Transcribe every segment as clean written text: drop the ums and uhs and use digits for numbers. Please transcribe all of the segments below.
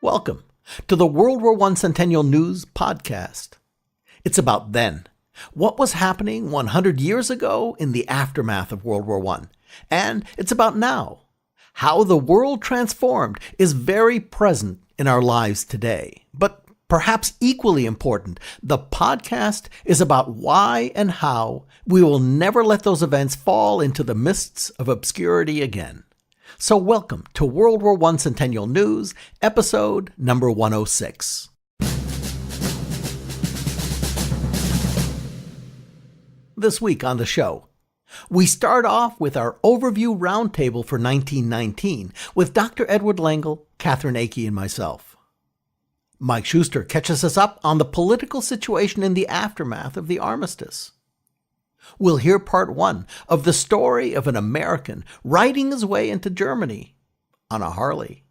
Welcome to the World War I Centennial News Podcast. It's about then. What was happening 100 years ago in the aftermath of World War I? And it's about now. How the world transformed is very present in our lives today. But perhaps equally important, the podcast is about why and how we will never let those events fall into the mists of obscurity again. So welcome to World War I Centennial News, episode number 106. This week on the show, we start off with our overview roundtable for 1919 with Dr. Edward Lengel, Katherine, Akey, and myself. Mike Shuster catches us up on the political situation in the aftermath of the armistice. We'll hear part one of the story of an American riding his way into Germany on a Harley.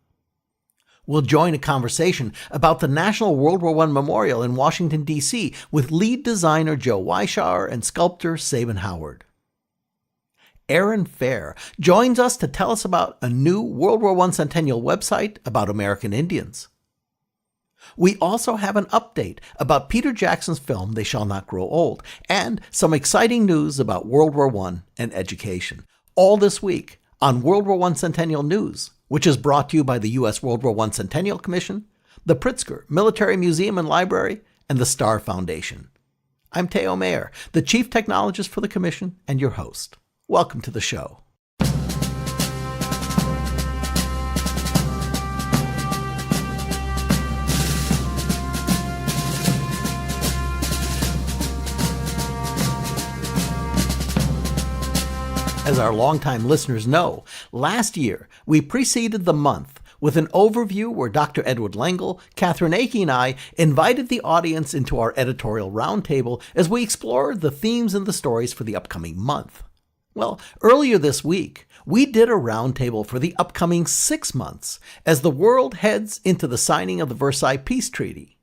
We'll join a conversation about the National World War I Memorial in Washington, D.C. with lead designer Joe Weishaar and sculptor Sabin Howard. Erin joins us to tell us about a new World War I Centennial website about American Indians. We also have an update about Peter Jackson's film They Shall Not Grow Old, and some exciting news about World War I and education. All this week on World War I Centennial News, which is brought to you by the U.S. World War I Centennial Commission, the Pritzker Military Museum and Library, and the Star Foundation. I'm Theo, the Chief Technologist for the Commission and your host. Welcome to the show. As our longtime listeners know, last year we preceded the month with an overview where Dr. Edward Lengel, Katherine, Akey, and I invited the audience into our editorial roundtable as we explored the themes and the stories for the upcoming month. Well, earlier this week, we did a roundtable for the upcoming 6 months as the world heads into the signing of the Versailles Peace Treaty.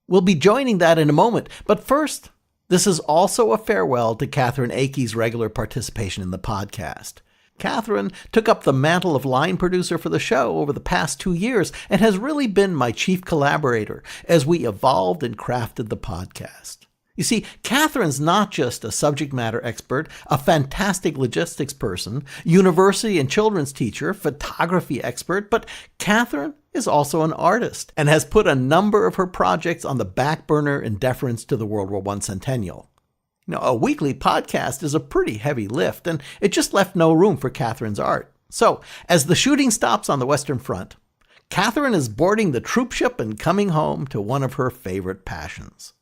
We'll be joining that in a moment, but first, this is also a farewell to Katherine Akey's regular participation in the podcast. Katherine took up the mantle of line producer for the show over the past 2 years and has really been my chief collaborator as we evolved and crafted the podcast. You see, Katherine's not just a subject matter expert, a fantastic logistics person, university and children's teacher, photography expert, but Katherine is also an artist and has put a number of her projects on the back burner in deference to the World War I Centennial. Now, a weekly podcast is a pretty heavy lift, and it just left no room for Katherine's art. So, as the shooting stops on the Western Front, Katherine is boarding the troop ship and coming home to one of her favorite passions.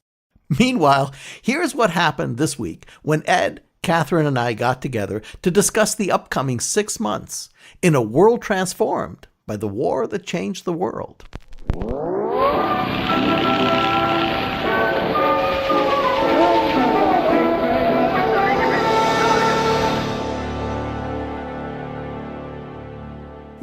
Meanwhile, here's what happened this week when Ed, Katherine, and I got together to discuss the upcoming 6 months in a world transformed by the war that changed the world.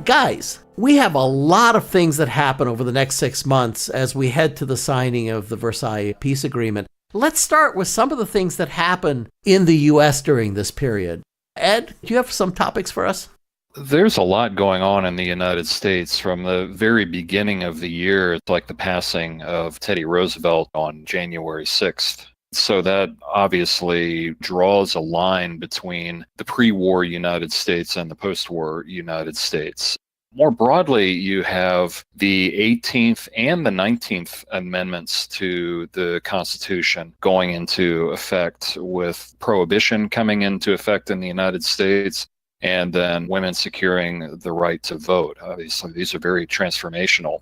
Guys, we have a lot of things that happen over the next 6 months as we head to the signing of the Versailles Peace Agreement. Let's start with some of the things that happen in the U.S. during this period. Ed, do you have some topics for us? There's a lot going on in the United States from the very beginning of the year, like the passing of Teddy Roosevelt on January 6th. So that obviously draws a line between the pre-war United States and the post-war United States. More broadly, you have the 18th and the 19th Amendments to the Constitution going into effect, with prohibition coming into effect in the United States, and then women securing the right to vote. Obviously, these are very transformational.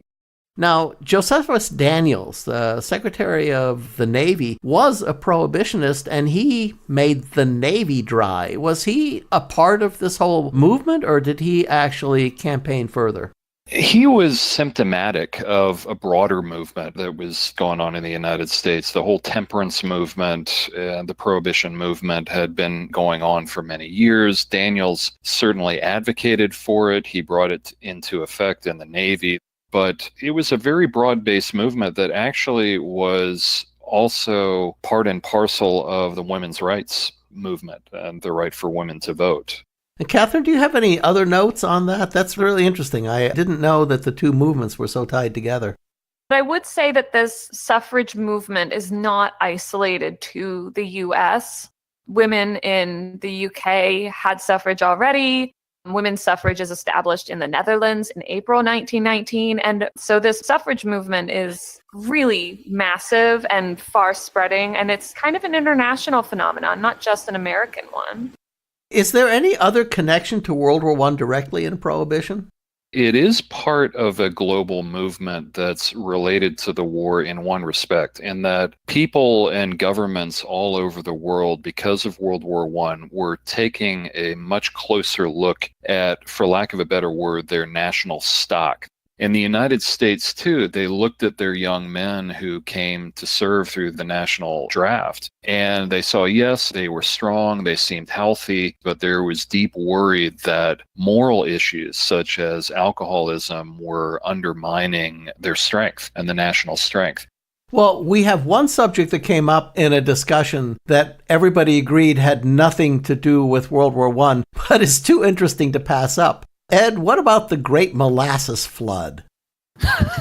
Now, Josephus Daniels, the Secretary of the Navy, was a prohibitionist, and he made the Navy dry. Was he a part of this whole movement, or did he actually campaign further? He was symptomatic of a broader movement that was going on in the United States. The whole temperance movement, the prohibition movement had been going on for many years. Daniels certainly advocated for it. He brought it into effect in the Navy. But it was a very broad-based movement that actually was also part and parcel of the women's rights movement and the right for women to vote. And Katherine, do you have any other notes on that? That's really interesting. I didn't know that the two movements were so tied together. But I would say that this suffrage movement is not isolated to the US. Women in the UK had suffrage already. Women's suffrage is established in the Netherlands in April 1919. And so this suffrage movement is really massive and far spreading. And it's kind of an international phenomenon, not just an American one. Is there any other connection to World War I directly in Prohibition? It is part of a global movement that's related to the war in one respect, in that people and governments all over the world, because of World War I, were taking a much closer look at, for lack of a better word, their national stock. In the United States, too, they looked at their young men who came to serve through the national draft, and they saw, yes, they were strong, they seemed healthy, but there was deep worry that moral issues such as alcoholism were undermining their strength and the national strength. Well, we have one subject that came up in a discussion that everybody agreed had nothing to do with World War I, but is too interesting to pass up. Ed, what about the Great Molasses Flood?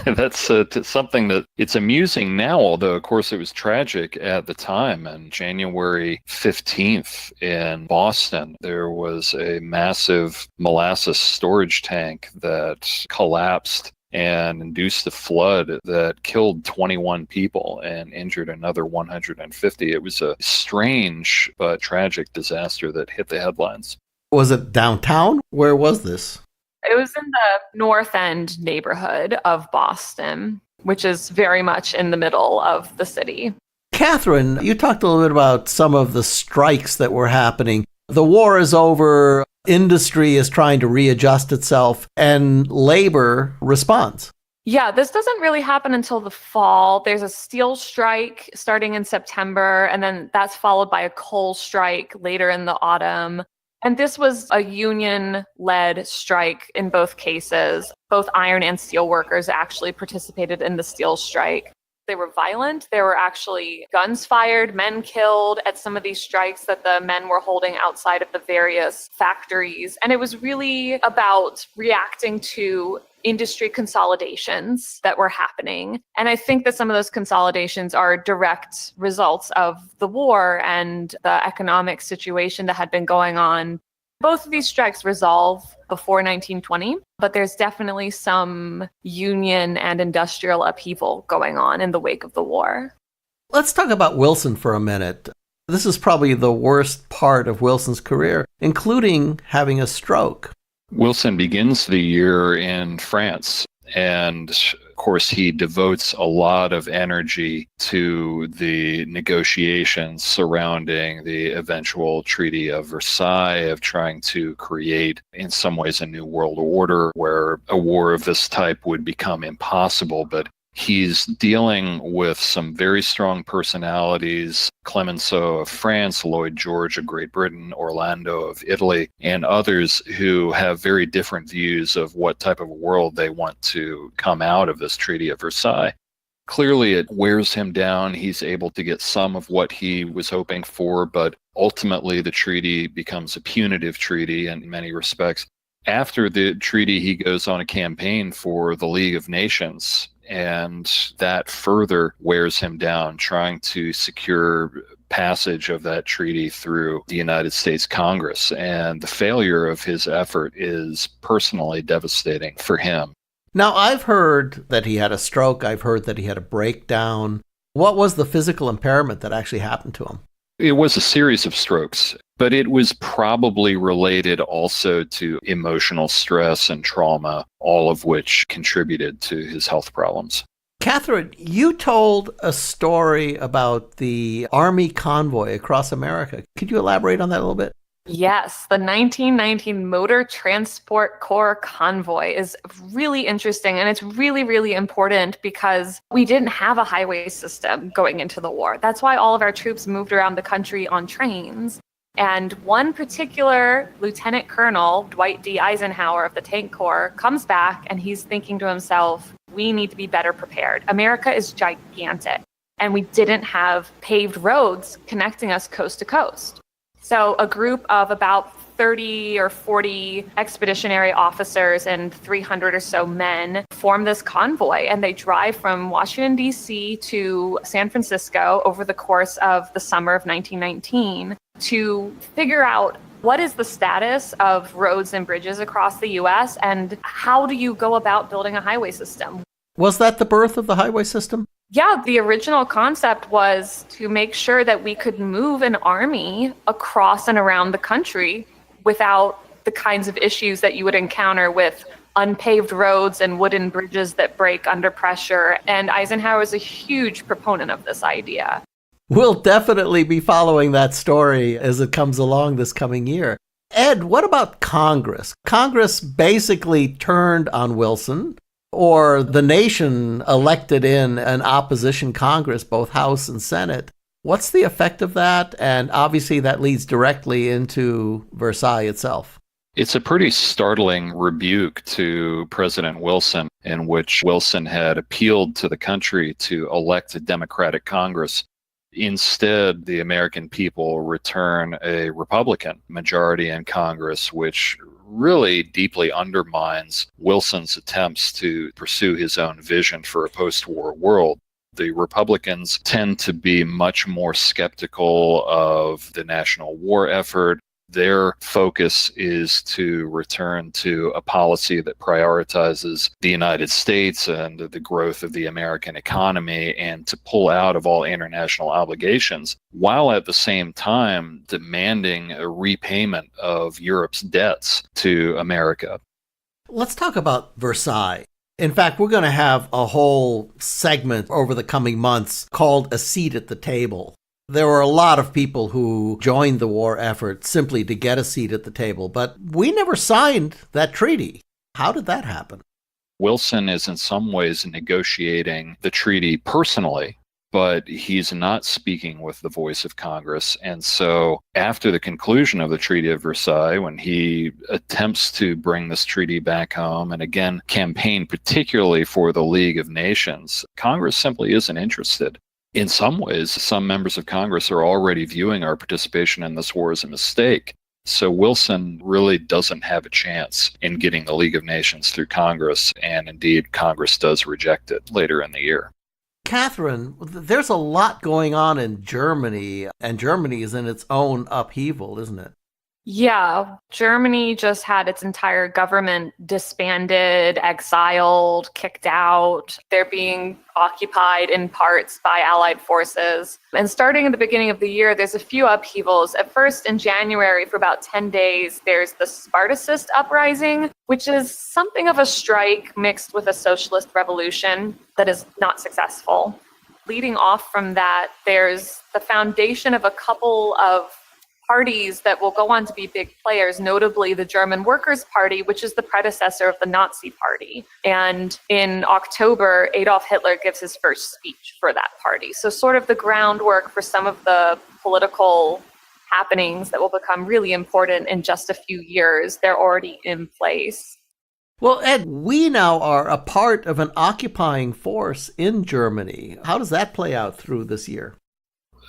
That's something that it's amusing now, although, of course, it was tragic at the time. On January 15th in Boston, there was a massive molasses storage tank that collapsed and induced a flood that killed 21 people and injured another 150. It was a strange but tragic disaster that hit the headlines. Was it downtown? Where was this? It was in the North End neighborhood of Boston, which is very much in the middle of the city. Katherine, you talked a little bit about some of the strikes that were happening. The war is over, industry is trying to readjust itself, and labor responds. Yeah, this doesn't really happen until the fall. There's a steel strike starting in September, and then that's followed by a coal strike later in the autumn. And this was a union-led strike in both cases. Both iron and steel workers actually participated in the steel strike. They were violent. There were actually guns fired, men killed at some of these strikes that the men were holding outside of the various factories. And it was really about reacting to industry consolidations that were happening. And I think that some of those consolidations are direct results of the war and the economic situation that had been going on. Both of these strikes resolve before 1920, but there's definitely some union and industrial upheaval going on in the wake of the war. Let's talk about Wilson for a minute. This is probably the worst part of Wilson's career, including having a stroke. Wilson begins the year in France, and of course he devotes a lot of energy to the negotiations surrounding the eventual Treaty of Versailles, of trying to create, in some ways, a new world order where a war of this type would become impossible. But he's dealing with some very strong personalities: Clemenceau of France, Lloyd George of Great Britain, Orlando of Italy, and others who have very different views of what type of world they want to come out of this Treaty of Versailles. Clearly, it wears him down. He's able to get some of what he was hoping for, but ultimately the treaty becomes a punitive treaty in many respects. After the treaty, he goes on a campaign for the League of Nations, and that further wears him down, trying to secure passage of that treaty through the United States Congress. And the failure of his effort is personally devastating for him. Now, I've heard that he had a stroke. I've heard that he had a breakdown. What was the physical impairment that actually happened to him? It was a series of strokes, but it was probably related also to emotional stress and trauma, all of which contributed to his health problems. Katherine, you told a story about the Army convoy across America. Could you elaborate on that a little bit? Yes, the 1919 Motor Transport Corps convoy is really interesting, and it's really, really important because we didn't have a highway system going into the war. That's why all of our troops moved around the country on trains. And one particular Lieutenant Colonel, Dwight D. Eisenhower of the Tank Corps, comes back and he's thinking to himself, we need to be better prepared. America is gigantic, and we didn't have paved roads connecting us coast to coast. So a group of about 30 or 40 expeditionary officers and 300 or so men form this convoy, and they drive from Washington, D.C. to San Francisco over the course of the summer of 1919 to figure out what is the status of roads and bridges across the U.S. and how do you go about building a highway system? Was that the birth of the highway system? Yeah, the original concept was to make sure that we could move an army across and around the country without the kinds of issues that you would encounter with unpaved roads and wooden bridges that break under pressure. And Eisenhower is a huge proponent of this idea. We'll definitely be following that story as it comes along this coming year. Ed, what about Congress? Congress basically turned on Wilson, or the nation elected in an opposition Congress, both House and Senate. What's the effect of that? And obviously that leads directly into Versailles itself. It's a pretty startling rebuke to President Wilson, in which Wilson had appealed to the country to elect a Democratic Congress. Instead, the American people return a Republican majority in Congress, which really deeply undermines Wilson's attempts to pursue his own vision for a post-war world. The Republicans tend to be much more skeptical of the national war effort. Their focus is to return to a policy that prioritizes the United States and the growth of the American economy and to pull out of all international obligations, while at the same time demanding a repayment of Europe's debts to America. Let's talk about Versailles. In fact, we're going to have a whole segment over the coming months called A Seat at the Table. There were a lot of people who joined the war effort simply to get a seat at the table, but we never signed that treaty. How did that happen? Wilson is in some ways negotiating the treaty personally, but he's not speaking with the voice of Congress. And so after the conclusion of the Treaty of Versailles, when he attempts to bring this treaty back home and again campaign particularly for the League of Nations, Congress simply isn't interested. In some ways, some members of Congress are already viewing our participation in this war as a mistake. So Wilson really doesn't have a chance in getting the League of Nations through Congress, and indeed Congress does reject it later in the year. Katherine, there's a lot going on in Germany, and Germany is in its own upheaval, isn't it? Yeah, Germany just had its entire government disbanded, exiled, kicked out. They're being occupied in parts by Allied forces. And starting at the beginning of the year, there's a few upheavals. At first, in January, for about 10 days, there's the Spartacist uprising, which is something of a strike mixed with a socialist revolution that is not successful. Leading off from that, there's the foundation of a couple of parties that will go on to be big players, notably the German Workers' Party, which is the predecessor of the Nazi Party. And in October, Adolf Hitler gives his first speech for that party. So sort of the groundwork for some of the political happenings that will become really important in just a few years, they're already in place. Well, Ed, we now are a part of an occupying force in Germany. How does that play out through this year?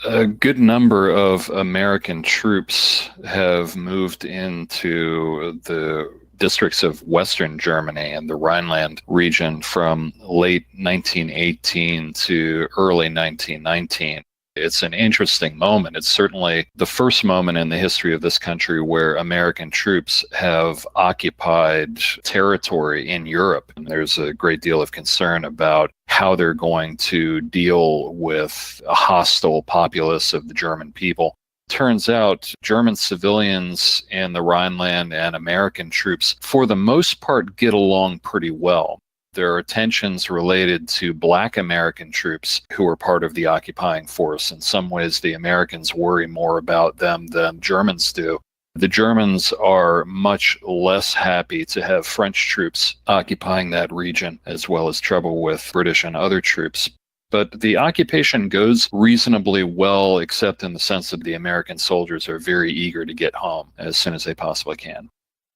A good number of American troops have moved into the districts of Western Germany and the Rhineland region from late 1918 to early 1919. It's an interesting moment. It's certainly the first moment in the history of this country where American troops have occupied territory in Europe. And there's a great deal of concern about how they're going to deal with a hostile populace of the German people. Turns out German civilians in the Rhineland and American troops, for the most part, get along pretty well. There are tensions related to Black American troops who are part of the occupying force. In some ways, the Americans worry more about them than Germans do. The Germans are much less happy to have French troops occupying that region, as well as trouble with British and other troops. But the occupation goes reasonably well, except in the sense that the American soldiers are very eager to get home as soon as they possibly can.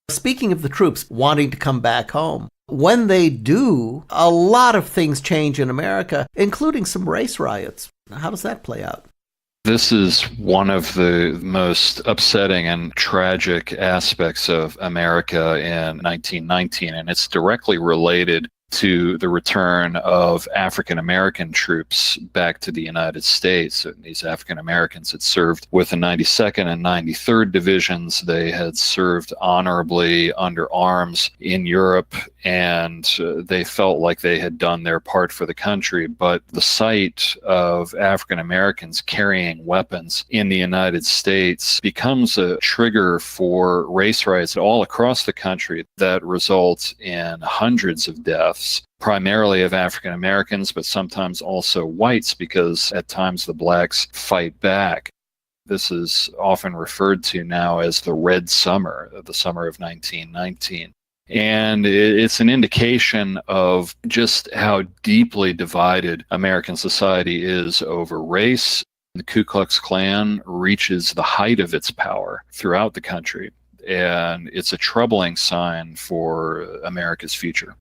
Speaking of the troops wanting to come back home, when they do, a lot of things change in America, including some race riots. How does that play out? This is one of the most upsetting and tragic aspects of America in 1919, and it's directly related to the return of African American troops back to the United States. And these African Americans had served with the 92nd and 93rd Divisions. They had served honorably under arms in Europe, and they felt like they had done their part for the country. But the sight of African Americans carrying weapons in the United States becomes a trigger for race riots all across the country that results in hundreds of deaths, primarily of African Americans, but sometimes also whites, because at times the blacks fight back. This is often referred to now as the Red Summer, the summer of 1919. And it's an indication of just how deeply divided American society is over race. The Ku Klux Klan reaches the height of its power throughout the country, and it's a troubling sign for America's future.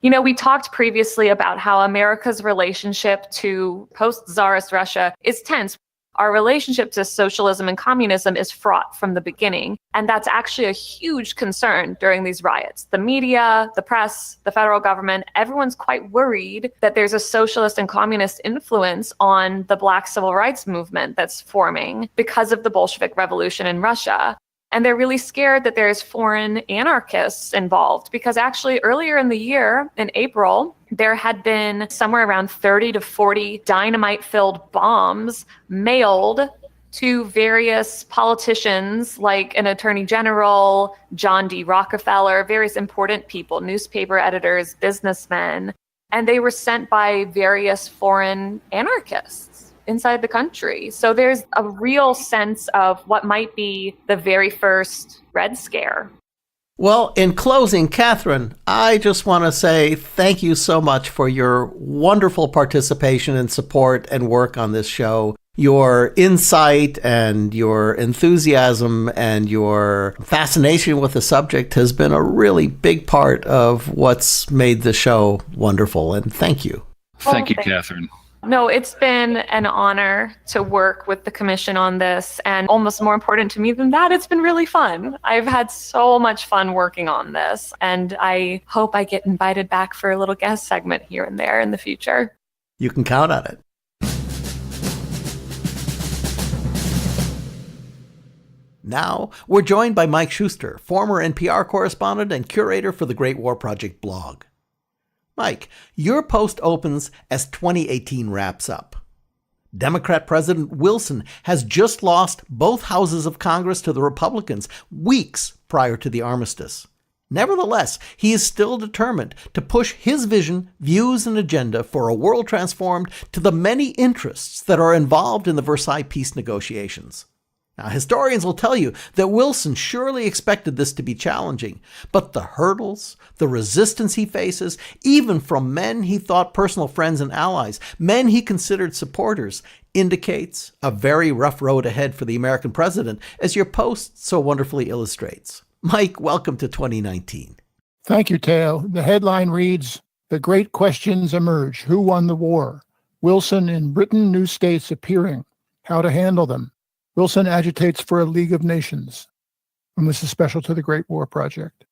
You know, we talked previously about how America's relationship to post-Tsarist Russia is tense. Our relationship to socialism and communism is fraught from the beginning, and that's actually a huge concern during these riots. The media, the press, the federal government, everyone's quite worried that there's a socialist and communist influence on the Black civil rights movement that's forming because of the Bolshevik Revolution in Russia. And they're really scared that there's foreign anarchists involved, because actually earlier in the year, in April, there had been somewhere around 30 to 40 dynamite-filled bombs mailed to various politicians like an attorney general, John D. Rockefeller, various important people, newspaper editors, businessmen, and they were sent by various foreign anarchists inside the country. So there's a real sense of what might be the very first Red Scare. Well, in closing, Katherine, I just want to say thank you so much for your wonderful participation and support and work on this show. Your insight and your enthusiasm and your fascination with the subject has been a really big part of what's made the show wonderful. And thank you. Thank you, Katherine. No, it's been an honor to work with the commission on this, and almost more important to me than that, it's been really fun. I've had so much fun working on this, and I hope I get invited back for a little guest segment here and there in the future. You can count on it. Now, we're joined by Mike Shuster, former NPR correspondent and curator for the Great War Project blog. Mike, your post opens as 2018 wraps up. Democrat President Wilson has just lost both houses of Congress to the Republicans weeks prior to the armistice. Nevertheless, he is still determined to push his vision, views, and agenda for a world transformed to the many interests that are involved in the Versailles peace negotiations. Now, historians will tell you that Wilson surely expected this to be challenging, but the hurdles, the resistance he faces, even from men he thought personal friends and allies, men he considered supporters, indicates a very rough road ahead for the American president, as your post so wonderfully illustrates. Mike, welcome to 2019. Thank you, Theo. The headline reads, "The Great Questions Emerge. Who won the war? Wilson in Britain, new states appearing. How to handle them. Wilson agitates for a League of Nations." And this is special to the Great War Project.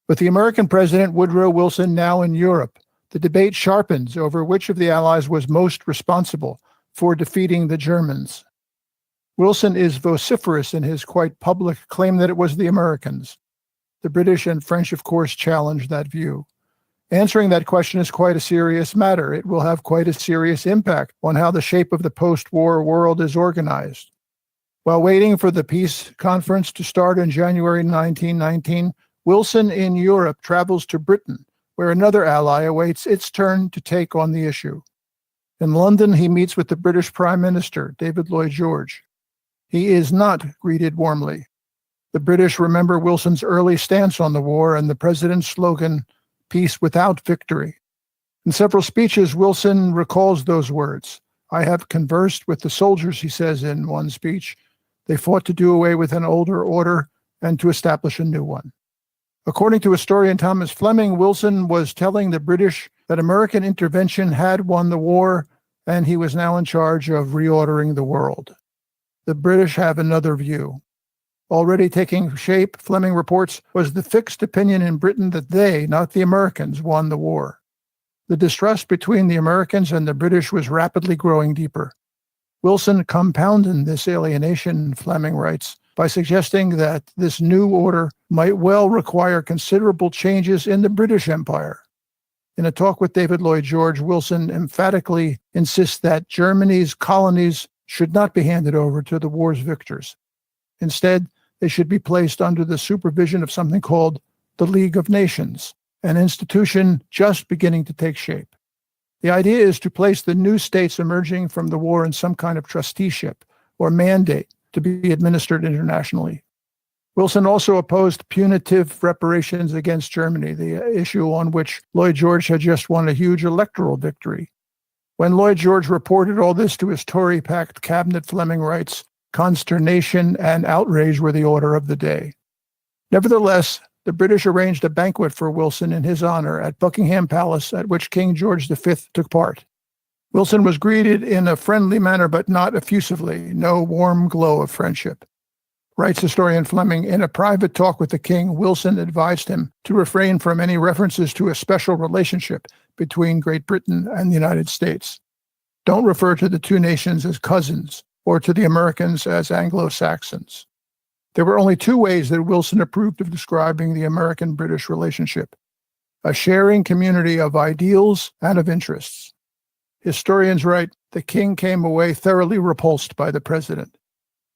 With the American president Woodrow Wilson now in Europe, the debate sharpens over which of the Allies was most responsible for defeating the Germans. Wilson is vociferous in his quite public claim that it was the Americans. The British and French, of course, challenge that view. Answering that question is quite a serious matter. It will have quite a serious impact on how the shape of the post-war world is organized. While waiting for the peace conference to start in January 1919, Wilson in Europe travels to Britain, where another ally awaits its turn to take on the issue. In London, he meets with the British Prime Minister, David Lloyd George. He is not greeted warmly. The British remember Wilson's early stance on the war and the president's slogan, "Peace without victory." In several speeches, Wilson recalls those words. "I have conversed with the soldiers," he says in one speech. "They fought to do away with an older order and to establish a new one." According to historian Thomas Fleming, Wilson was telling the British that American intervention had won the war, and he was now in charge of reordering the world. The British have another view. Already taking shape, Fleming reports, was the fixed opinion in Britain that they, not the Americans, won the war. The distrust between the Americans and the British was rapidly growing deeper. Wilson compounded this alienation, Fleming writes, by suggesting that this new order might well require considerable changes in the British Empire. In a talk with David Lloyd George, Wilson emphatically insists that Germany's colonies should not be handed over to the war's victors. Instead, they should be placed under the supervision of something called the League of Nations, an institution just beginning to take shape. The idea is to place the new states emerging from the war in some kind of trusteeship or mandate to be administered internationally. Wilson also opposed punitive reparations against Germany, the issue on which Lloyd George had just won a huge electoral victory. When Lloyd George reported all this to his Tory-packed cabinet, Fleming writes, consternation and outrage were the order of the day. Nevertheless, the British arranged a banquet for Wilson in his honor at Buckingham Palace, at which King George V took part. Wilson was greeted in a friendly manner, but not effusively, no warm glow of friendship. Writes historian Fleming, in a private talk with the king, Wilson advised him to refrain from any references to a special relationship between Great Britain and the United States. Don't refer to the two nations as cousins, or to the Americans as Anglo-Saxons. There were only two ways that Wilson approved of describing the American-British relationship: a sharing community of ideals and of interests. Historians write, the king came away thoroughly repulsed by the president.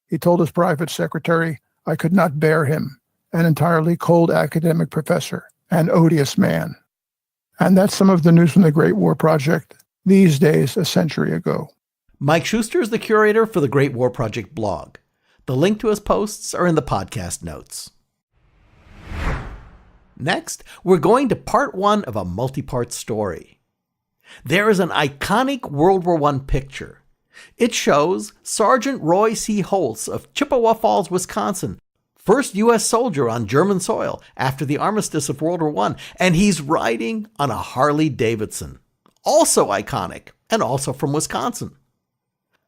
He told his private secretary, I could not bear him, an entirely cold academic professor, an odious man. And that's some of the news from the Great War Project, these days a century ago. Mike Shuster is the curator for the Great War Project blog. The link to his posts are in the podcast notes. Next, we're going to part one of a multi-part story. There is an iconic World War I picture. It shows Sergeant Roy C. Holtz of Chippewa Falls, Wisconsin, first U.S. soldier on German soil after the armistice of World War I, and he's riding on a Harley Davidson. Also iconic, and also from Wisconsin.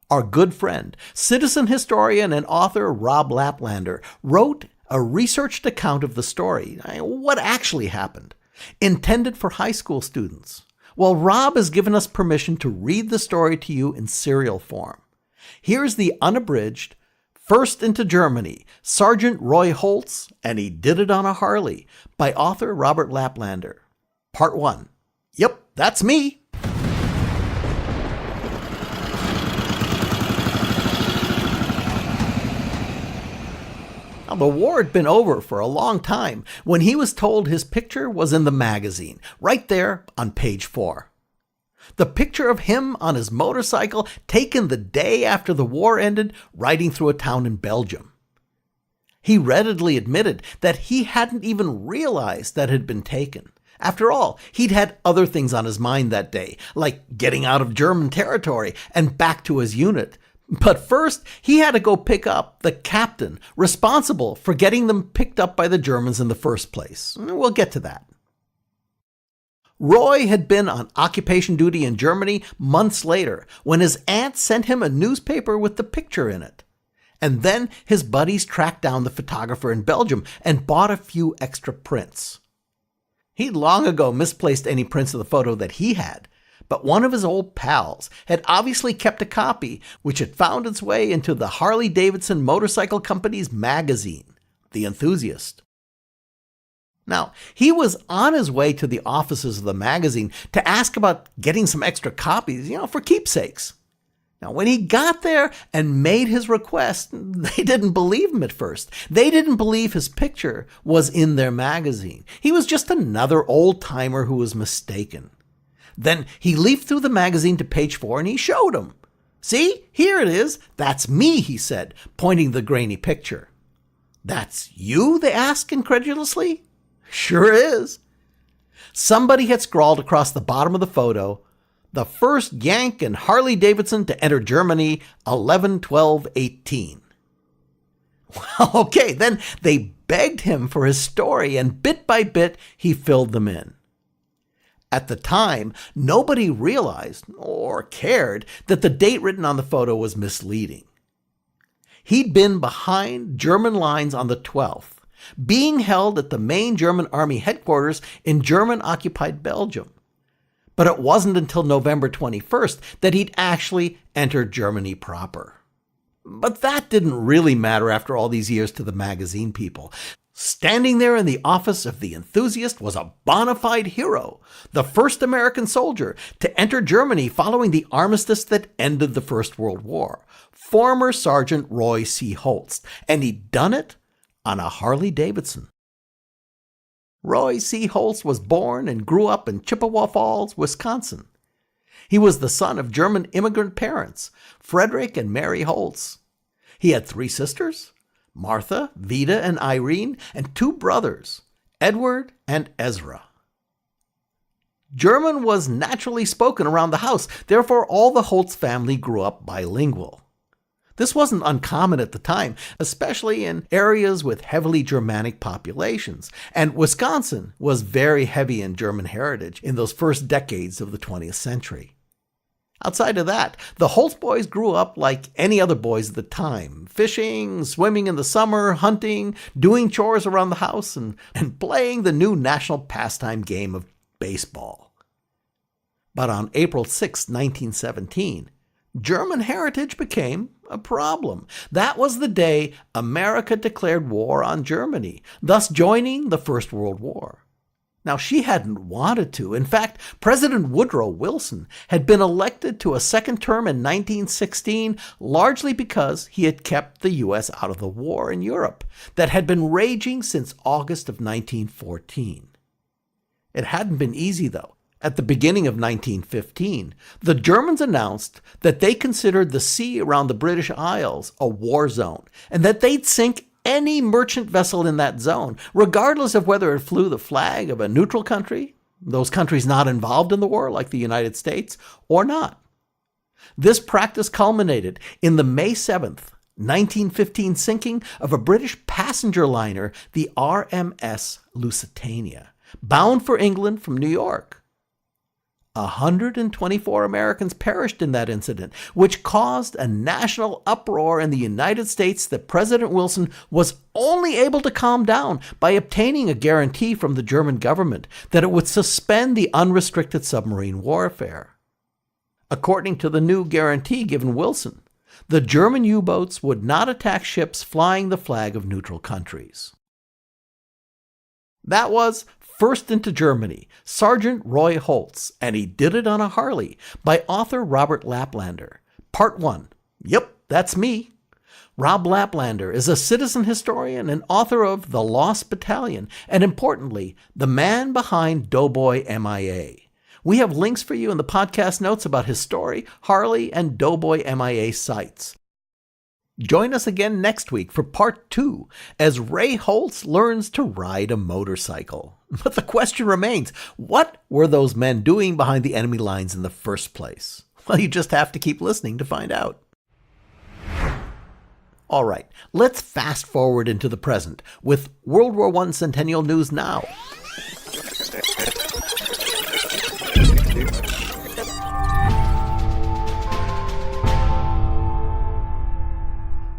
Our good friend, citizen historian and author Rob Laplander wrote a researched account of the story, what actually happened, intended for high school students. Well, Rob has given us permission to read the story to you in serial form. Here's the unabridged, First into Germany, Sergeant Roy Holtz, and He Did It on a Harley, by author Robert Laplander. Part 1. Yep, that's me. Now, the war had been over for a long time when he was told his picture was in the magazine, right there on page 4. The picture of him on his motorcycle taken the day after the war ended, riding through a town in Belgium. He readily admitted that he hadn't even realized that it had been taken. After all, he'd had other things on his mind that day, like getting out of German territory and back to his unit. But first, he had to go pick up the captain responsible for getting them picked up by the Germans in the first place. We'll get to that. Roy had been on occupation duty in Germany months later when his aunt sent him a newspaper with the picture in it. And then his buddies tracked down the photographer in Belgium and bought a few extra prints. He'd long ago misplaced any prints of the photo that he had, but one of his old pals had obviously kept a copy, which had found its way into the Harley Davidson Motorcycle Company's magazine, The Enthusiast. Now, he was on his way to the offices of the magazine to ask about getting some extra copies, for keepsakes. Now, when he got there and made his request, they didn't believe him at first. They didn't believe his picture was in their magazine. He was just another old-timer who was mistaken. Then he leafed through the magazine to page 4 and he showed them. See, here it is. That's me, he said, pointing the grainy picture. That's you? They asked incredulously. Sure is. Somebody had scrawled across the bottom of the photo, the first Yank and Harley Davidson to enter Germany, 11/12/18. Well, okay, then they begged him for his story, and bit by bit, he filled them in. At the time, nobody realized or cared that the date written on the photo was misleading. He'd been behind German lines on the 12th, being held at the main German army headquarters in German-occupied Belgium. But it wasn't until November 21st that he'd actually entered Germany proper. But that didn't really matter after all these years to the magazine people. Standing there in the office of the enthusiast was a bona fide hero, the first American soldier to enter Germany following the armistice that ended the First World War, former Sergeant Roy C. Holtz, and he'd done it on a Harley Davidson. Roy C. Holtz was born and grew up in Chippewa Falls, Wisconsin. He was the son of German immigrant parents, Frederick and Mary Holtz. He had 3 sisters, Martha, Vida, and Irene, and 2 brothers, Edward and Ezra. German was naturally spoken around the house, therefore all the Holtz family grew up bilingual. This wasn't uncommon at the time, especially in areas with heavily Germanic populations, and Wisconsin was very heavy in German heritage in those first decades of the 20th century. Outside of that, the Holtz boys grew up like any other boys at the time, fishing, swimming in the summer, hunting, doing chores around the house, and playing the new national pastime game of baseball. But on April 6, 1917, German heritage became a problem. That was the day America declared war on Germany, thus joining the First World War. Now, she hadn't wanted to. In fact, President Woodrow Wilson had been elected to a second term in 1916 largely because he had kept the U.S. out of the war in Europe that had been raging since August of 1914. It hadn't been easy, though. At the beginning of 1915, the Germans announced that they considered the sea around the British Isles a war zone and that they'd sink any merchant vessel in that zone, regardless of whether it flew the flag of a neutral country, those countries not involved in the war like the United States, or not. This practice culminated in the May 7th, 1915 sinking of a British passenger liner, the RMS Lusitania, bound for England from New York. 124 Americans perished in that incident, which caused a national uproar in the United States that President Wilson was only able to calm down by obtaining a guarantee from the German government that it would suspend the unrestricted submarine warfare. According to the new guarantee given Wilson, the German U-boats would not attack ships flying the flag of neutral countries. That was First into Germany, Sergeant Roy Holtz, and he did it on a Harley, by author Robert Laplander. Part 1. Yep, that's me. Rob Laplander is a citizen historian and author of The Lost Battalion, and importantly, the man behind Doughboy MIA. We have links for you in the podcast notes about his story, Harley, and Doughboy MIA sites. Join us again next week for Part 2 as Ray Holtz learns to ride a motorcycle. But the question remains, what were those men doing behind the enemy lines in the first place? Well, you just have to keep listening to find out. All right, let's fast forward into the present with World War I Centennial News Now.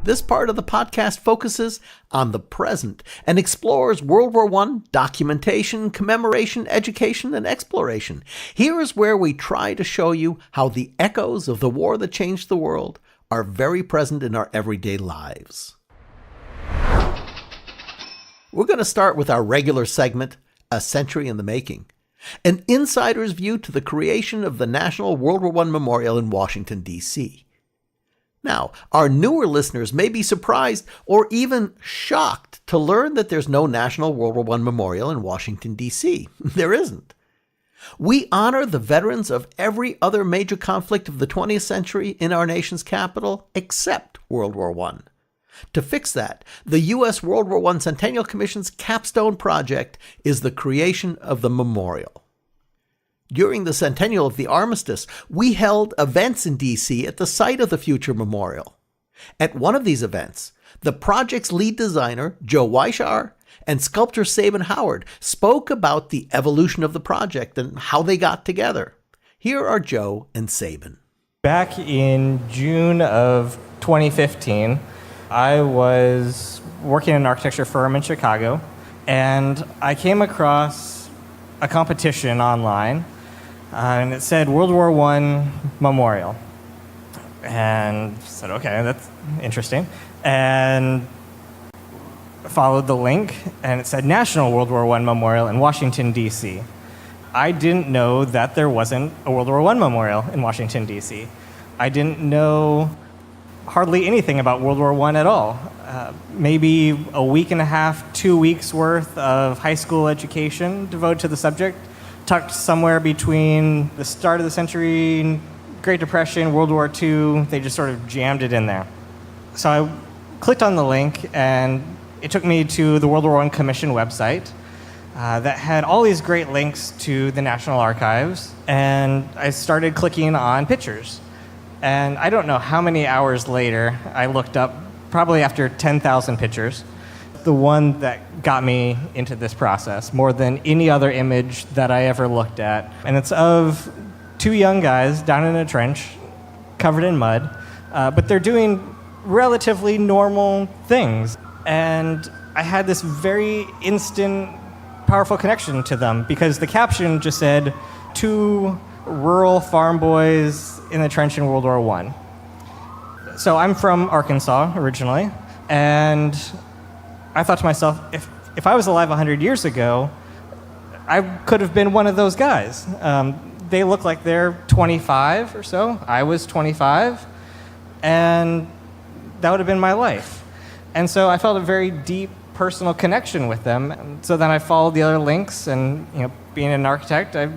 This part of the podcast focuses on the present and explores World War I documentation, commemoration, education, and exploration. Here is where we try to show you how the echoes of the war that changed the world are very present in our everyday lives. We're going to start with our regular segment, A Century in the Making, an insider's view to the creation of the National World War I Memorial in Washington, D.C. Now, our newer listeners may be surprised or even shocked to learn that there's no National World War I Memorial in Washington, D.C. There isn't. We honor the veterans of every other major conflict of the 20th century in our nation's capital except World War I. To fix that, the U.S. World War I Centennial Commission's capstone project is the creation of the memorial. During the centennial of the armistice, we held events in D.C. at the site of the future memorial. At one of these events, the project's lead designer, Joe Weishaar, and sculptor Sabin Howard spoke about the evolution of the project and how they got together. Here are Joe and Sabin. Back in June of 2015, I was working in an architecture firm in Chicago, and I came across a competition online, and it said World War I Memorial. And I said, okay, that's interesting. And followed the link, and it said National World War I Memorial in Washington, D.C. I didn't know that there wasn't a World War I Memorial in Washington, D.C. I didn't know hardly anything about World War I at all. Maybe a week and a half, 2 weeks worth of high school education devoted to the subject, tucked somewhere between the start of the century, Great Depression, World War II. They just sort of jammed it in there. So I clicked on the link, and it took me to the World War I Commission website that had all these great links to the National Archives, and I started clicking on pictures. And I don't know how many hours later, I looked up, probably after 10,000 pictures, the one that got me into this process more than any other image that I ever looked at. And it's of two young guys down in a trench, covered in mud, but they're doing relatively normal things. And I had this very instant, powerful connection to them because the caption just said, two rural farm boys in the trench in World War I. So I'm from Arkansas originally, and I thought to myself, if I was alive 100 years ago, I could have been one of those guys. They look like they're 25 or so. I was 25, and that would have been my life. And so I felt a very deep personal connection with them. And so then I followed the other links, and being an architect, I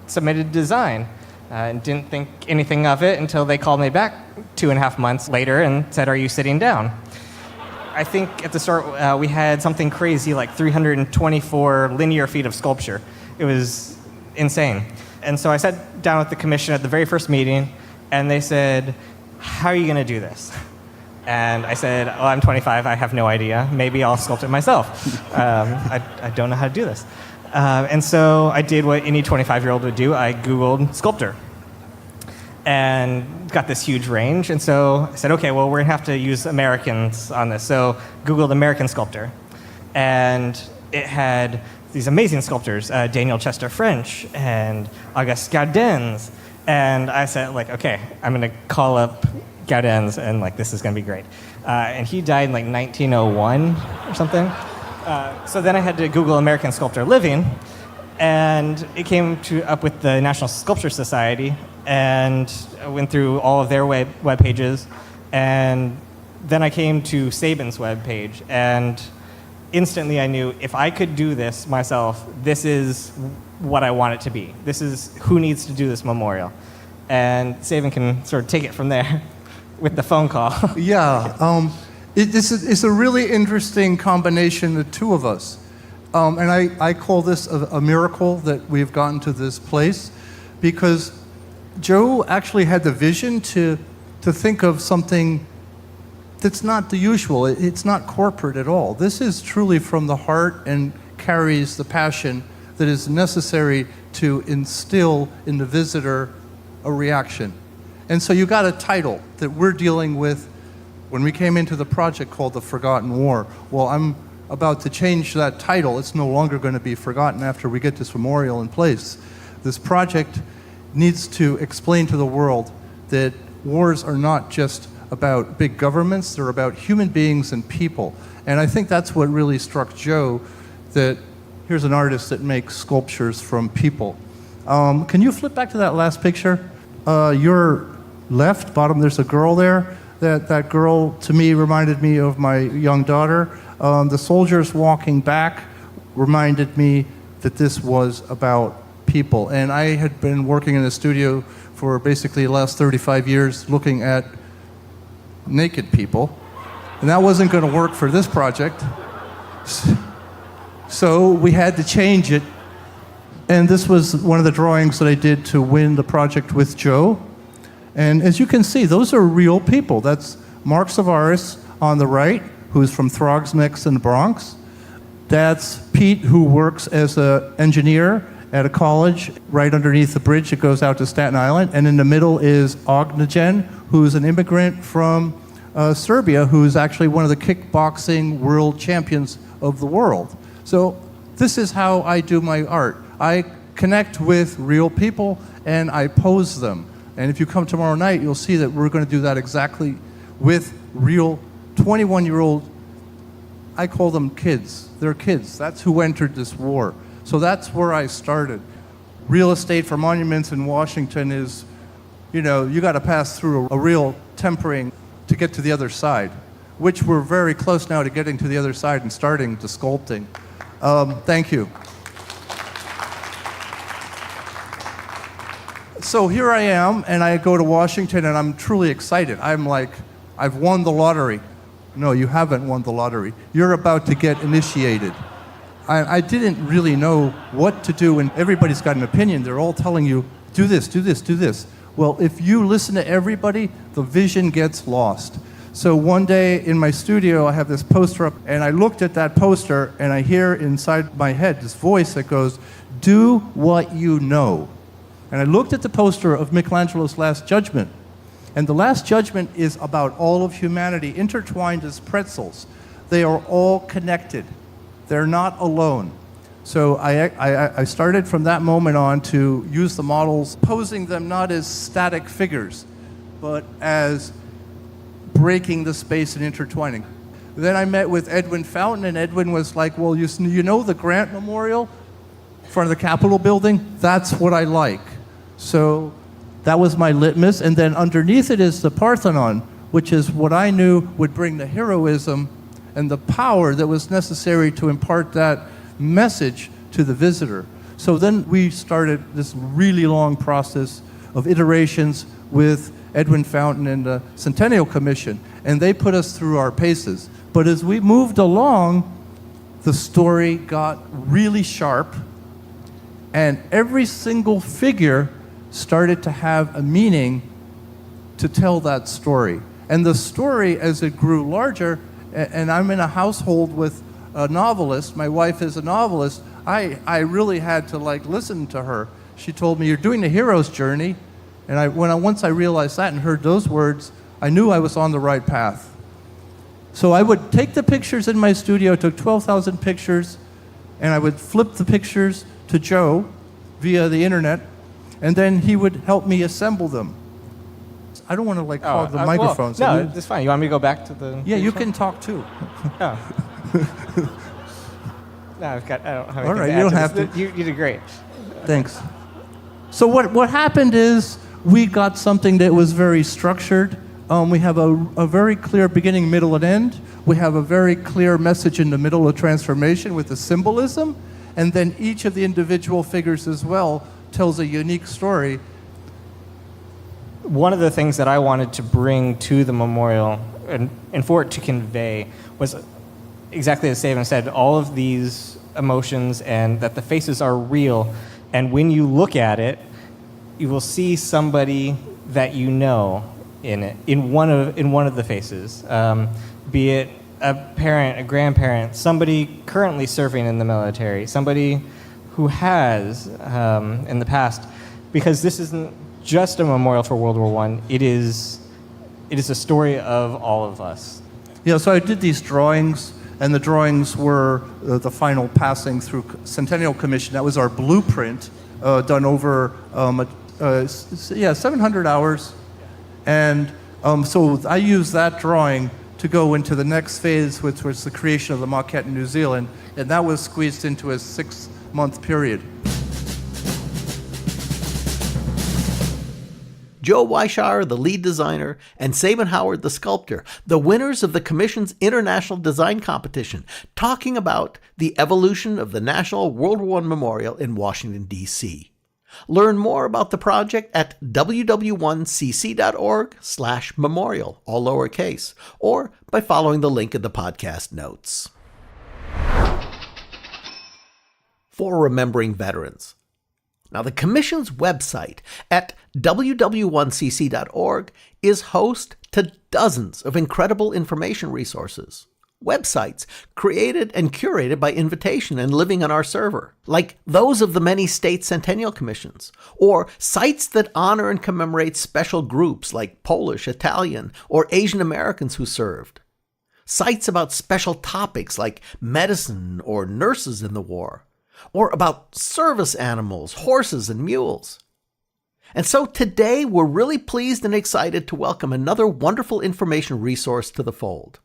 submitted design and didn't think anything of it until they called me back 2.5 months later and said, "Are you sitting down?" I think at the start we had something crazy like 324 linear feet of sculpture. It was insane. And so I sat down with the commission at the very first meeting, and they said, "How are you going to do this?" And I said, "Oh, I'm 25. I have no idea. Maybe I'll sculpt it myself. I don't know how to do this." And so I did what any 25-year-old would do. I Googled sculptor and got this huge range. And so I said, okay, well, we're going to have to use Americans on this. So Googled American sculptor. And it had these amazing sculptors, Daniel Chester French and Auguste Gaudens. And I said, okay, I'm going to call up Gaudens, and this is going to be great. And he died in 1901 or something. So then I had to Google American sculptor living, and it came up with the National Sculpture Society, and I went through all of their web pages, and then I came to Sabin's web page, and instantly I knew if I could do this myself, this is what I want it to be. This is who needs to do this memorial. And Sabin can sort of take it from there with the phone call. Yeah. This is a really interesting combination, the two of us. And I call this a miracle that we've gotten to this place, because Joe actually had the vision to think of something that's not the usual. It's not corporate at all. This is truly from the heart and carries the passion that is necessary to instill in the visitor a reaction. And so you got a title that we're dealing with when we came into the project called The Forgotten War. Well, I'm about to change that title. It's no longer going to be forgotten after we get this memorial in place. This project needs to explain to the world that wars are not just about big governments, they're about human beings and people. And I think that's what really struck Joe, that here's an artist that makes sculptures from people. Can you flip back to that last picture? Your left, bottom, there's a girl there. That girl, to me, reminded me of my young daughter. The soldiers walking back reminded me that this was about people. And I had been working in a studio for basically the last 35 years looking at naked people. And that wasn't going to work for this project. So we had to change it. And this was one of the drawings that I did to win the project with Joe. And as you can see, those are real people. That's Mark Savaris on the right, who's from Throgsmix in the Bronx. That's Pete, who works as an engineer at a college right underneath the bridge that goes out to Staten Island. And in the middle is Ognajen, who's an immigrant from Serbia, who's actually one of the kickboxing world champions of the world. So this is how I do my art. I connect with real people and I pose them. And if you come tomorrow night, you'll see that we're going to do that exactly with real 21-year-old, I call them kids. They're kids. That's who entered this war. So that's where I started. Real estate for monuments in Washington is, you got to pass through a real tempering to get to the other side, which we're very close now to getting to the other side and starting the sculpting. Thank you. So here I am, and I go to Washington, and I'm truly excited. I'm like, I've won the lottery. No, you haven't won the lottery. You're about to get initiated. I didn't really know what to do, and everybody's got an opinion. They're all telling you, do this, do this, do this. Well, if you listen to everybody, the vision gets lost. So one day in my studio, I have this poster up, and I looked at that poster, and I hear inside my head this voice that goes, do what you know. And I looked at the poster of Michelangelo's Last Judgment, and the Last Judgment is about all of humanity, intertwined as pretzels. They are all connected. They're not alone. So I started from that moment on to use the models, posing them not as static figures, but as breaking the space and intertwining. Then I met with Edwin Fountain, and Edwin was like, well, you know the Grant Memorial in front of the Capitol building? That's what I like. So that was my litmus, and then underneath it is the Parthenon, which is what I knew would bring the heroism and the power that was necessary to impart that message to the visitor. So then we started this really long process of iterations with Edwin Fountain and the Centennial Commission, and they put us through our paces. But as we moved along, the story got really sharp, and every single figure started to have a meaning to tell that story. And the story, as it grew larger, and I'm in a household with a novelist, my wife is a novelist, I really had to listen to her. She told me, you're doing the hero's journey, and once I realized that and heard those words, I knew I was on the right path. So I would take the pictures in my studio, took 12,000 pictures, and I would flip the pictures to Joe via the internet, and then he would help me assemble them. I don't want to hog the microphone. Well, no, it's fine. You want me to go back to the... Yeah, you can talk too. Oh. No, I don't have anything All right, to you don't have this. to. You did great. Thanks. So what happened is we got something that was very structured. We have a very clear beginning, middle, and end. We have a very clear message in the middle of transformation with the symbolism. And then each of the individual figures as well tells a unique story. One of the things that I wanted to bring to the memorial and for it to convey was exactly as Sabin said, all of these emotions and that the faces are real. And when you look at it, you will see somebody that you know in it, in one of the faces, be it a parent, a grandparent, somebody currently serving in the military, somebody who has in the past, because this isn't just a memorial for World War I. It is a story of all of us. Yeah, so I did these drawings, and the drawings were the final passing through Centennial Commission. That was our blueprint, done over 700 hours. And so I used that drawing to go into the next phase, which was the creation of the maquette in New Zealand, and that was squeezed into a 6-month period. Joe Weishaar, the lead designer, and Sabin Howard, the sculptor, the winners of the Commission's International Design Competition, talking about the evolution of the National World War I Memorial in Washington, D.C. Learn more about the project at ww1cc.org/memorial, all lowercase, or by following the link in the podcast notes. For Remembering Veterans. Now, the Commission's website at ww1cc.org is host to dozens of incredible information resources. websites created and curated by invitation and living on our server, like those of the many state Centennial commissions, or sites that honor and commemorate special groups like Polish, Italian, or Asian Americans who served. Sites about special topics like medicine or nurses in the war, or about service animals, horses and mules. And so today we're really pleased and excited to welcome another wonderful information resource to the fold.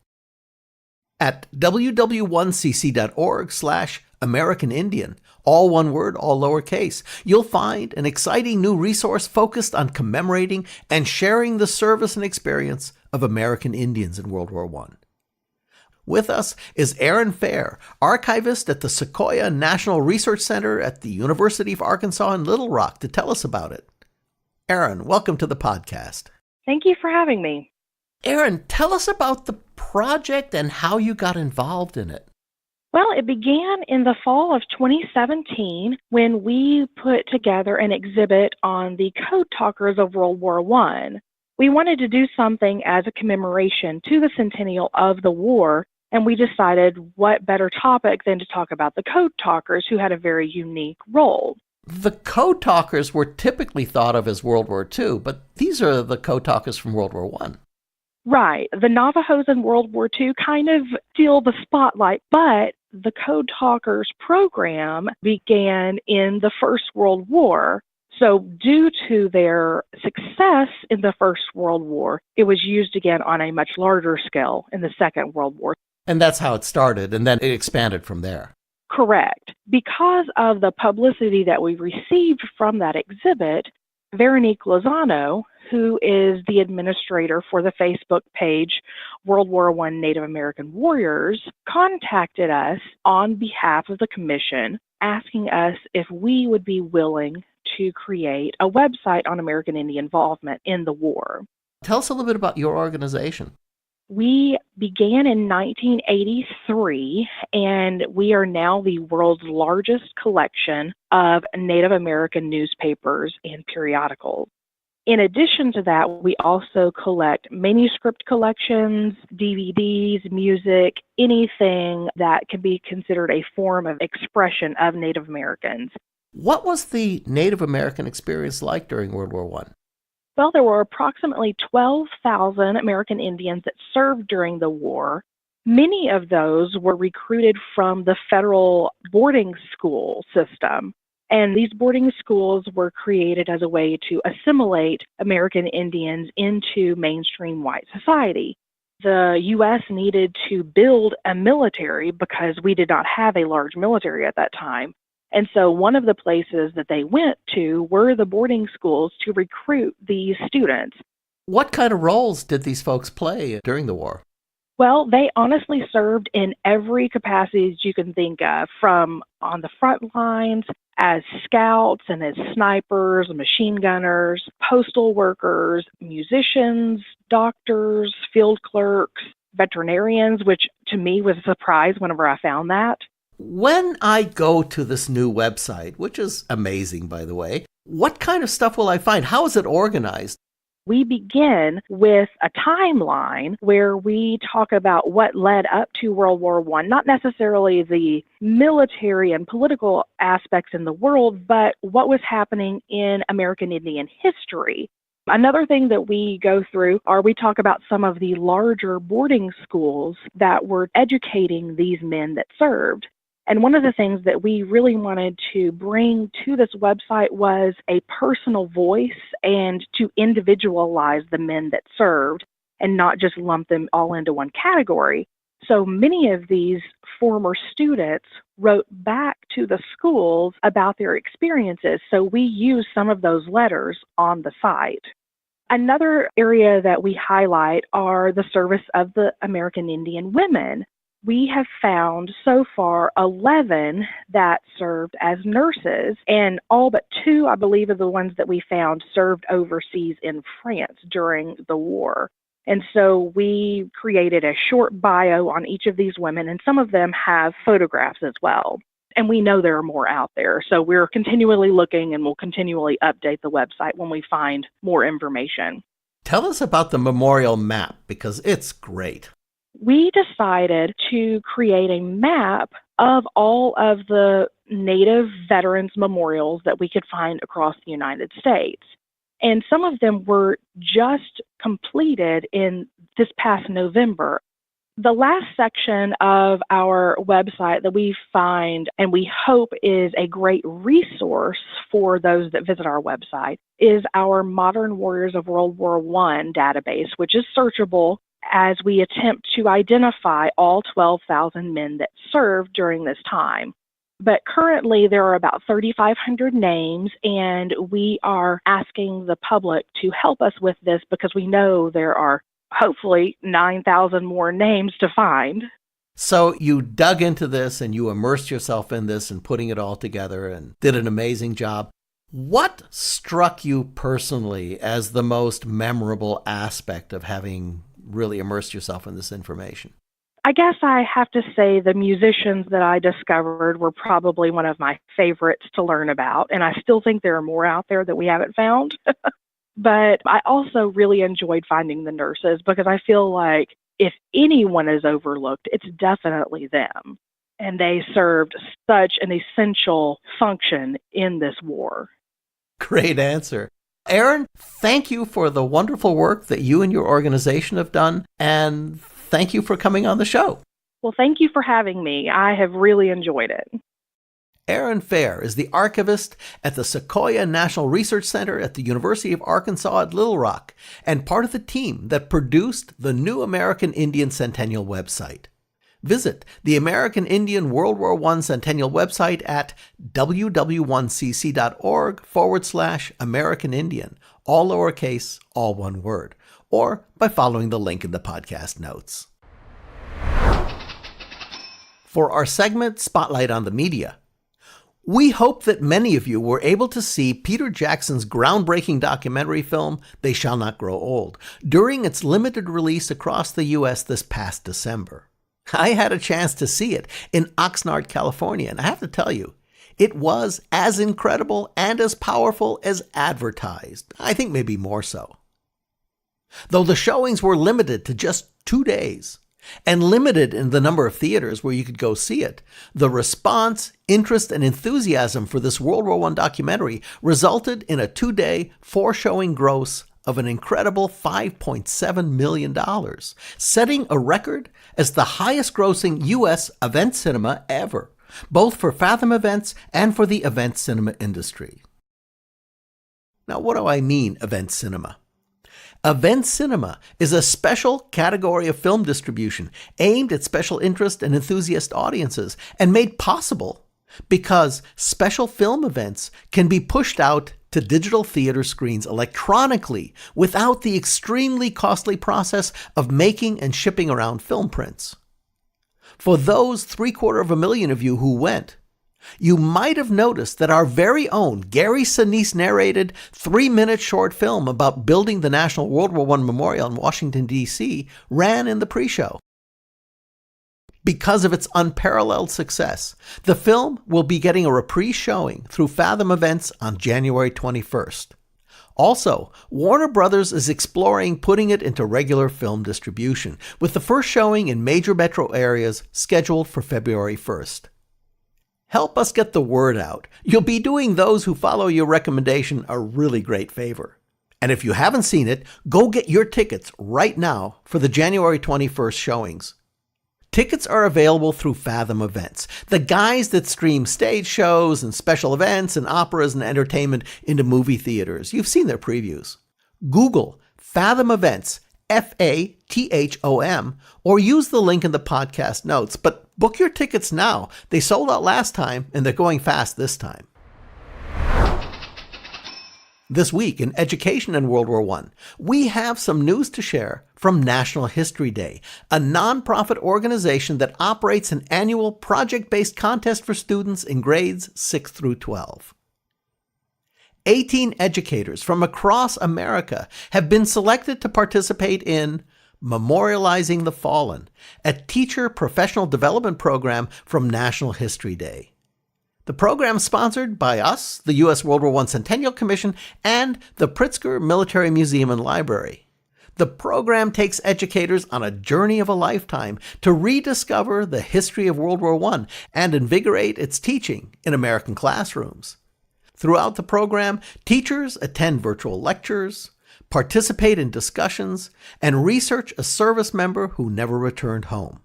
At ww1cc.org/American Indian, all one word, all lowercase, you'll find an exciting new resource focused on commemorating and sharing the service and experience of American Indians in World War I. With us is Erin, archivist at the Sequoia National Research Center at the University of Arkansas in Little Rock, to tell us about it. Erin, welcome to the podcast. Thank you for having me. Erin, tell us about the project and how you got involved in it. Well, it began in the fall of 2017 when we put together an exhibit on the code talkers of World War I. We wanted to do something as a commemoration to the centennial of the war, and we decided what better topic than to talk about the code talkers, who had a very unique role. The code talkers were typically thought of as World War II, but these are the code talkers from World War I. Right. The Navajos in World War II kind of steal the spotlight, but the Code Talkers program began in the First World War. So due to their success in the First World War, it was used again on a much larger scale in the Second World War. And that's how it started, and then it expanded from there. Correct. Because of the publicity that we received from that exhibit, Veronique Lozano, who is the administrator for the Facebook page World War I Native American Warriors, contacted us on behalf of the commission, asking us if we would be willing to create a website on American Indian involvement in the war. Tell us a little bit about your organization. We began in 1983, and we are now the world's largest collection of Native American newspapers and periodicals. In addition to that, we also collect manuscript collections, DVDs, music, anything that can be considered a form of expression of Native Americans. What was the Native American experience like during World War I? Well, there were approximately 12,000 American Indians that served during the war. Many of those were recruited from the federal boarding school system. And these boarding schools were created as a way to assimilate American Indians into mainstream white society. The U.S. needed to build a military because we did not have a large military at that time. And so one of the places that they went to were the boarding schools to recruit these students. What kind of roles did these folks play during the war? Well, they honestly served in every capacity you can think of, from on the front lines as scouts and as snipers, machine gunners, postal workers, musicians, doctors, field clerks, veterinarians, which to me was a surprise whenever I found that. When I go to this new website, which is amazing, by the way, what kind of stuff will I find? How is it organized? We begin with a timeline where we talk about what led up to World War I, not necessarily the military and political aspects in the world, but what was happening in American Indian history. Another thing that we go through are we talk about some of the larger boarding schools that were educating these men that served. And one of the things that we really wanted to bring to this website was a personal voice and to individualize the men that served and not just lump them all into one category. So many of these former students wrote back to the schools about their experiences. So we use some of those letters on the site. Another area that we highlight are the service of the American Indian women. We have found so far 11 that served as nurses, and all but 2, I believe, of the ones that we found served overseas in France during the war. And so we created a short bio on each of these women, and some of them have photographs as well. And we know there are more out there, so we're continually looking, and we'll continually update the website when we find more information. Tell us about the memorial map, because it's great. we decided to create a map of all of the Native veterans memorials that we could find across the United States. And some of them were just completed in this past November. The last section of our website that we find and we hope is a great resource for those that visit our website is our Modern Warriors of World War I database, which is searchable as we attempt to identify all 12,000 men that served during this time. But currently there are about 3,500 names, and we are asking the public to help us with this because we know there are hopefully 9,000 more names to find. So you dug into this and you immersed yourself in this and putting it all together and did an amazing job. What struck you personally as the most memorable aspect of having really immersed yourself in this information? I guess I have to say the musicians that I discovered were probably one of my favorites to learn about, and I still think there are more out there that we haven't found. But I also really enjoyed finding the nurses because I feel like if anyone is overlooked, it's definitely them. And they served such an essential function in this war. Great answer. Erin, thank you for the wonderful work that you and your organization have done, and thank you for coming on the show. Well, thank you for having me. I have really enjoyed it. Erin Fehs is the archivist at the Sequoia National Research Center at the University of Arkansas at Little Rock and part of the team that produced the new American Indian Centennial website. Visit the American Indian World War I Centennial website at ww1cc.org/American Indian, all lowercase, all one word, or by following the link in the podcast notes. For our segment, Spotlight on the Media, we hope that many of you were able to see Peter Jackson's groundbreaking documentary film, They Shall Not Grow Old, during its limited release across the U.S. this past December. I had a chance to see it in Oxnard, California, and I have to tell you, it was as incredible and as powerful as advertised. I think maybe more so. Though the showings were limited to just 2 days, and limited in the number of theaters where you could go see it, the response, interest, and enthusiasm for this World War I documentary resulted in a 2-day, 4-showing gross of an incredible $5.7 million, setting a record as the highest-grossing U.S. event cinema ever, both for Fathom events and for the event cinema industry. Now, what do I mean, event cinema? Event cinema is a special category of film distribution aimed at special interest and enthusiast audiences and made possible because special film events can be pushed out to digital theater screens electronically without the extremely costly process of making and shipping around film prints. For those 750,000 of you who went, you might have noticed that our very own Gary Sinise narrated 3-minute short film about building the National World War I Memorial in Washington, D.C. ran in the pre-show. Because of its unparalleled success, the film will be getting a reprise showing through Fathom events on January 21st. Also, Warner Brothers is exploring putting it into regular film distribution, with the first showing in major metro areas scheduled for February 1st. Help us get the word out. You'll be doing those who follow your recommendation a really great favor. And if you haven't seen it, go get your tickets right now for the January 21st showings. Tickets are available through Fathom Events, the guys that stream stage shows and special events and operas and entertainment into movie theaters. You've seen their previews. Google Fathom Events, FATHOM, or use the link in the podcast notes. But book your tickets now. They sold out last time, and they're going fast this time. This week in Education in World War I, we have some news to share from National History Day, a nonprofit organization that operates an annual project-based contest for students in grades 6 through 12. 18 educators from across America have been selected to participate in Memorializing the Fallen, a teacher professional development program from National History Day. The program is sponsored by us, the U.S. World War I Centennial Commission, and the Pritzker Military Museum and Library. The program takes educators on a journey of a lifetime to rediscover the history of World War I and invigorate its teaching in American classrooms. Throughout the program, teachers attend virtual lectures, participate in discussions, and research a service member who never returned home.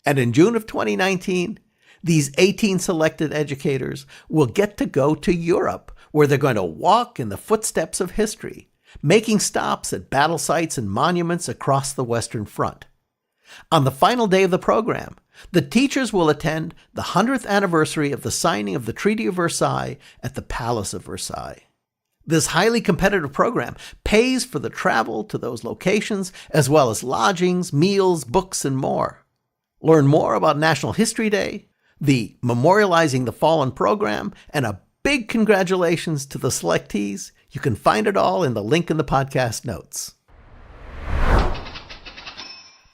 And in June of 2019, these 18 selected educators will get to go to Europe, where they're going to walk in the footsteps of history, making stops at battle sites and monuments across the Western Front. On the final day of the program, the teachers will attend the 100th anniversary of the signing of the Treaty of Versailles at the Palace of Versailles. This highly competitive program pays for the travel to those locations, as well as lodgings, meals, books, and more. Learn more about National History Day, the Memorializing the Fallen program, and a big congratulations to the selectees. You can find it all in the link in the podcast notes.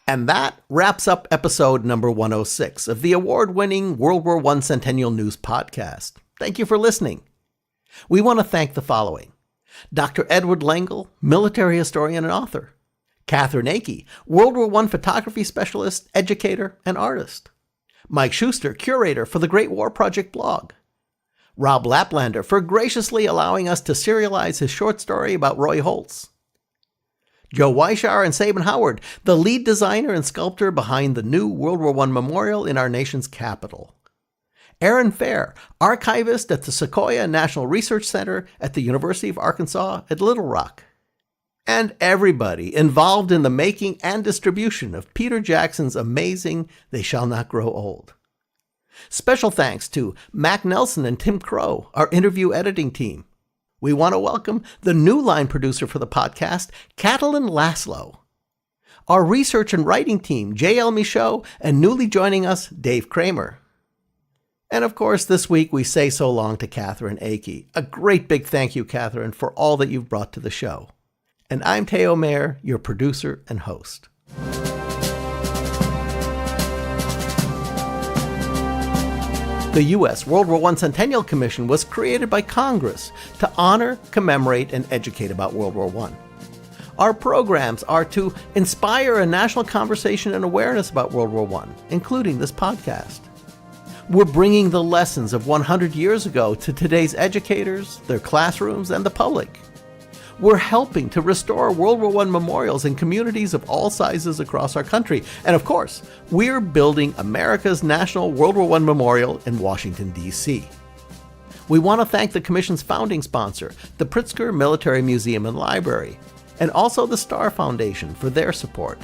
And that wraps up episode number 106 of the award-winning World War I Centennial News Podcast. Thank you for listening. We want to thank the following: Dr. Edward Lengel, military historian and author; Katherine Akey, World War I photography specialist, educator, and artist; Mike Shuster, curator for the Great War Project blog; Rob Laplander for graciously allowing us to serialize his short story about Roy Holtz; Joe Weishaar and Sabin Howard, the lead designer and sculptor behind the new World War I memorial in our nation's capital; Erin, archivist at the Sequoia National Research Center at the University of Arkansas at Little Rock; and everybody involved in the making and distribution of Peter Jackson's amazing They Shall Not Grow Old. Special thanks to Mac Nelson and Tim Crow, our interview editing team. We want to welcome the new line producer for the podcast, Catalin Laszlo. Our research and writing team, J.L. Michaud, and newly joining us, Dave Kramer. And of course, this week we say so long to Katherine Akey. A great big thank you, Katherine, for all that you've brought to the show. And I'm Theo, your producer and host. The U.S. World War I Centennial Commission was created by Congress to honor, commemorate, and educate about World War I. Our programs are to inspire a national conversation and awareness about World War I, including this podcast. We're bringing the lessons of 100 years ago to today's educators, their classrooms, and the public. We're helping to restore World War I memorials in communities of all sizes across our country. And of course, we're building America's National World War I Memorial in Washington, D.C. We want to thank the Commission's founding sponsor, the Pritzker Military Museum and Library, and also the Star Foundation for their support.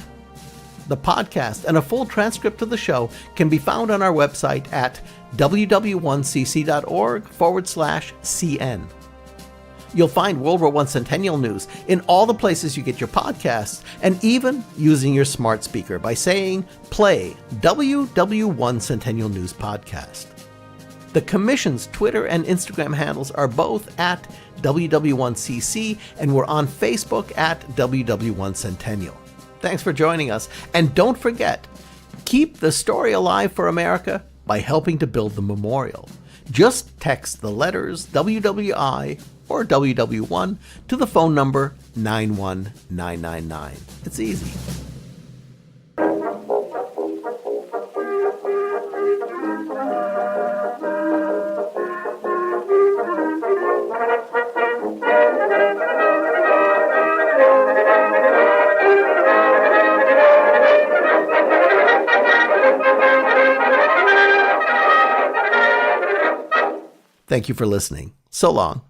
The podcast and a full transcript of the show can be found on our website at ww1cc.org/CN. You'll find World War I Centennial News in all the places you get your podcasts, and even using your smart speaker by saying, play WW1 Centennial News Podcast. The Commission's Twitter and Instagram handles are both at WW1CC, and we're on Facebook at WW1 Centennial. Thanks for joining us, and don't forget, keep the story alive for America by helping to build the memorial. Just text the letters WWI or WW1 to the phone number 91999. It's easy. Thank you for listening. So long.